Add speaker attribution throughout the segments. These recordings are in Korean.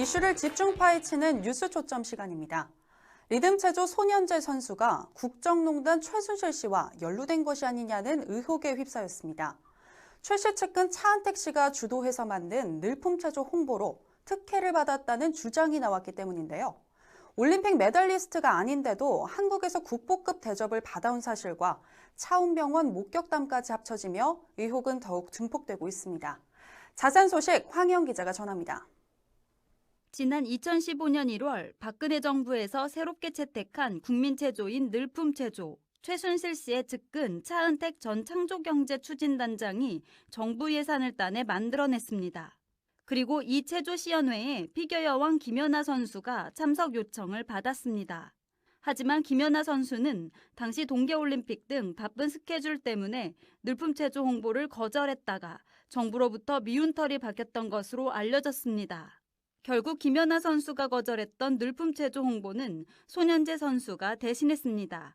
Speaker 1: 이슈를 집중 파헤치는 뉴스 초점 시간입니다. 리듬체조 손현재 선수가 국정농단 최순실 씨와 연루된 것이 아니냐는 의혹에 휩싸였습니다. 최 씨 측근 차은택 씨가 주도해서 만든 늘품체조 홍보로 특혜를 받았다는 주장이 나왔기 때문인데요. 올림픽 메달리스트가 아닌데도 한국에서 국보급 대접을 받아온 사실과 차움병원 목격담까지 합쳐지며 의혹은 더욱 증폭되고 있습니다. 자세한 소식 황영 기자가 전합니다.
Speaker 2: 지난 2015년 1월 박근혜 정부에서 새롭게 채택한 국민체조인 늘품체조, 최순실 씨의 측근 차은택 전 창조경제추진단장이 정부 예산을 따내 만들어냈습니다. 그리고 이 체조시연회에 피겨 여왕 김연아 선수가 참석 요청을 받았습니다. 하지만 김연아 선수는 당시 동계올림픽 등 바쁜 스케줄 때문에 늘품체조 홍보를 거절했다가 정부로부터 미운털이 박혔던 것으로 알려졌습니다. 결국 김연아 선수가 거절했던 늘품체조 홍보는 손현재 선수가 대신했습니다.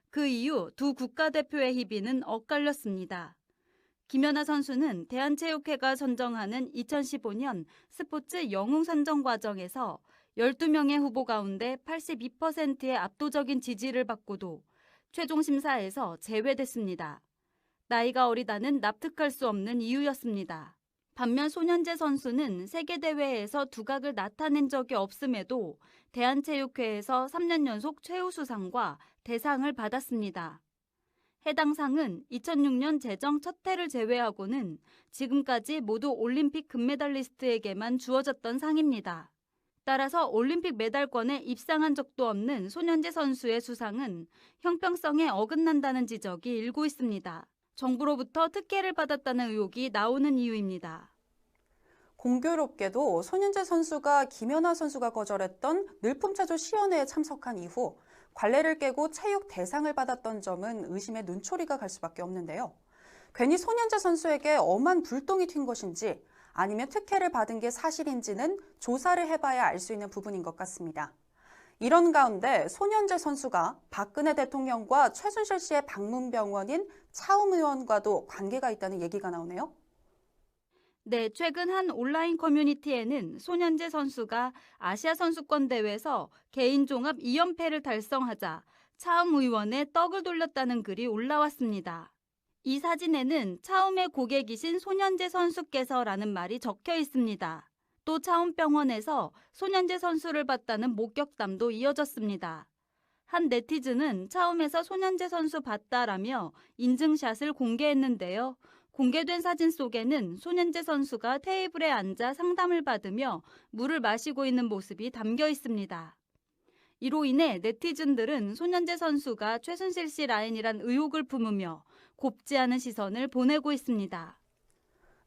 Speaker 2: 그 이후 두 국가대표의 희비는 엇갈렸습니다. 김연아 선수는 대한체육회가 선정하는 2015년 스포츠 영웅 선정 과정에서 12명의 후보 가운데 82%의 압도적인 지지를 받고도 최종 심사에서 제외됐습니다. 나이가 어리다는 납득할 수 없는 이유였습니다. 반면 손현재 선수는 세계대회에서 두각을 나타낸 적이 없음에도 대한체육회에서 3년 연속 최우수상과 대상을 받았습니다. 해당 상은 2006년 제정 첫 해를 제외하고는 지금까지 모두 올림픽 금메달리스트에게만 주어졌던 상입니다. 따라서 올림픽 메달권에 입상한 적도 없는 손현재 선수의 수상은 형평성에 어긋난다는 지적이 일고 있습니다. 정부로부터 특혜를 받았다는 의혹이 나오는 이유입니다.
Speaker 1: 공교롭게도 손현재 선수가 김연아 선수가 거절했던 늘품체조 시연회에 참석한 이후 관례를 깨고 체육 대상을 받았던 점은 의심의 눈초리가 갈 수밖에 없는데요. 괜히 손현재 선수에게 엄한 불똥이 튄 것인지 아니면 특혜를 받은 게 사실인지는 조사를 해봐야 알 수 있는 부분인 것 같습니다. 이런 가운데 손현재 선수가 박근혜 대통령과 최순실 씨의 방문병원인 차움 의원과도 관계가 있다는 얘기가 나오네요.
Speaker 2: 네, 최근 한 온라인 커뮤니티에는 손현재 선수가 아시아 선수권 대회에서 개인 종합 2연패를 달성하자 차움 의원의 떡을 돌렸다는 글이 올라왔습니다. 이 사진에는 차움의 고객이신 손현재 선수께서라는 말이 적혀 있습니다. 또 차움병원에서 손현재 선수를 봤다는 목격담도 이어졌습니다. 한 네티즌은 차움에서 손현재 선수 봤다라며 인증샷을 공개했는데요. 공개된 사진 속에는 손현재 선수가 테이블에 앉아 상담을 받으며 물을 마시고 있는 모습이 담겨 있습니다. 이로 인해 네티즌들은 손현재 선수가 최순실 씨 라인이란 의혹을 품으며 곱지 않은 시선을 보내고 있습니다.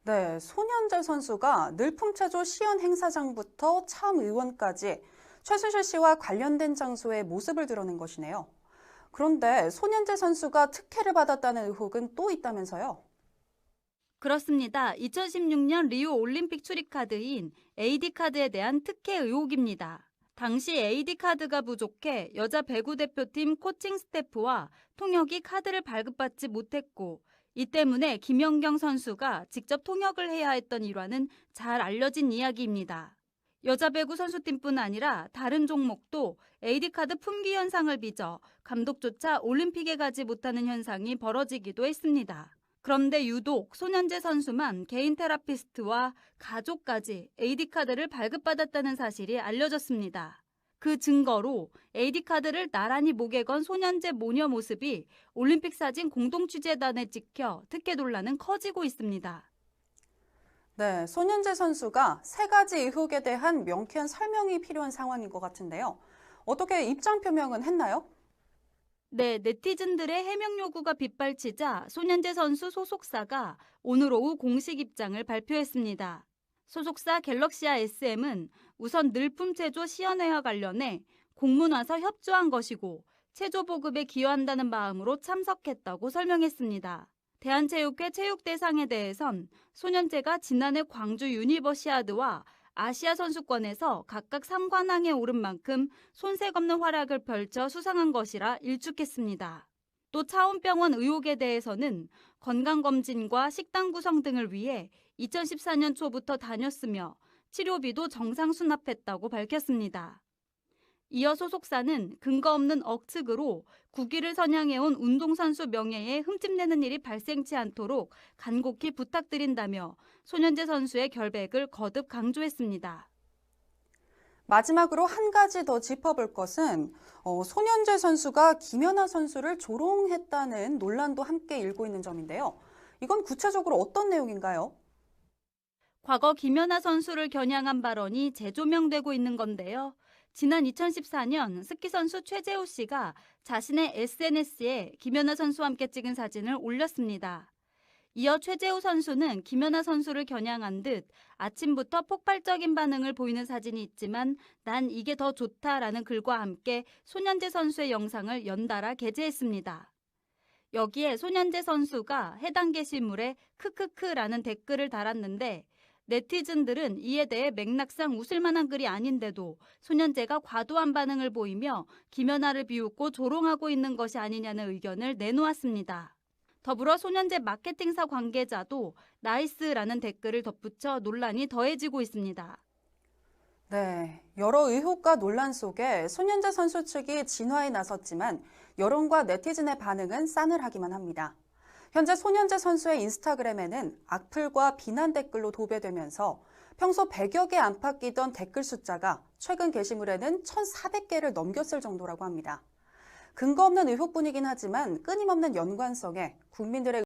Speaker 1: 네, 손현재 선수가 늘품체조 시연 행사장부터 차움 의원까지 최순실 씨와 관련된 장소에 모습을 드러낸 것이네요. 그런데 손현재 선수가 특혜를 받았다는 의혹은 또 있다면서요?
Speaker 2: 그렇습니다. 2016년 리우 올림픽 출입카드인 AD카드에 대한 특혜 의혹입니다. 당시 AD카드가 부족해 여자 배구 대표팀 코칭 스태프와 통역이 카드를 발급받지 못했고 이 때문에 김연경 선수가 직접 통역을 해야 했던 일화는 잘 알려진 이야기입니다. 여자 배구 선수팀뿐 아니라 다른 종목도 AD카드 품귀 현상을 빚어 감독조차 올림픽에 가지 못하는 현상이 벌어지기도 했습니다. 그런데 유독 손현재 선수만 개인 테라피스트와 가족까지 AD카드를 발급받았다는 사실이 알려졌습니다. 그 증거로 AD카드를 나란히 목에 건 손현재 모녀 모습이 올림픽 사진 공동취재단에 찍혀 특혜 논란은 커지고 있습니다.
Speaker 1: 네, 손현재 선수가 세 가지 의혹에 대한 명쾌한 설명이 필요한 상황인 것 같은데요. 어떻게 입장 표명은 했나요?
Speaker 2: 네, 네티즌들의 해명 요구가 빗발치자 손현재 선수 소속사가 오늘 오후 공식 입장을 발표했습니다. 소속사 갤럭시아 SM은 우선 늘품체조 시연회와 관련해 공문 와서 협조한 것이고 체조 보급에 기여한다는 마음으로 참석했다고 설명했습니다. 대한체육회 체육대상에 대해선 손현재가 지난해 광주 유니버시아드와 아시아 선수권에서 각각 3관왕에 오른 만큼 손색 없는 활약을 펼쳐 수상한 것이라 일축했습니다. 또 차움병원 의혹에 대해서는 건강검진과 식단 구성 등을 위해 2014년 초부터 다녔으며 치료비도 정상 수납했다고 밝혔습니다. 이어 소속사는 근거 없는 억측으로 국위를 선양해온 운동선수 명예에 흠집내는 일이 발생치 않도록 간곡히 부탁드린다며 손현재 선수의 결백을 거듭 강조했습니다.
Speaker 1: 마지막으로 한 가지 더 짚어볼 것은 손현재 선수가 김연아 선수를 조롱했다는 논란도 함께 일고 있는 점인데요. 이건 구체적으로 어떤 내용인가요?
Speaker 2: 과거 김연아 선수를 겨냥한 발언이 재조명되고 있는 건데요. 지난 2014년 스키 선수 최재우 씨가 자신의 SNS에 김연아 선수와 함께 찍은 사진을 올렸습니다. 이어 최재우 선수는 김연아 선수를 겨냥한 듯 아침부터 폭발적인 반응을 보이는 사진이 있지만 난 이게 더 좋다라는 글과 함께 손현재 선수의 영상을 연달아 게재했습니다. 여기에 손현재 선수가 해당 게시물에 크크크라는 댓글을 달았는데 네티즌들은 이에 대해 맥락상 웃을 만한 글이 아닌데도 손현재가 과도한 반응을 보이며 김연아를 비웃고 조롱하고 있는 것이 아니냐는 의견을 내놓았습니다. 더불어 손현재 마케팅사 관계자도 나이스라는 댓글을 덧붙여 논란이 더해지고 있습니다.
Speaker 1: 네, 여러 의혹과 논란 속에 손현재 선수 측이 진화에 나섰지만 여론과 네티즌의 반응은 싸늘하기만 합니다. 현재 손현재 선수의 인스타그램에는 악플과 비난 댓글로 도배되면서 평소 100여 개 안팎이던 댓글 숫자가 최근 게시물에는 1,400개를 넘겼을 정도라고 합니다. 근거 없는 의혹뿐이긴 하지만 끊임없는 연관성에 국민들의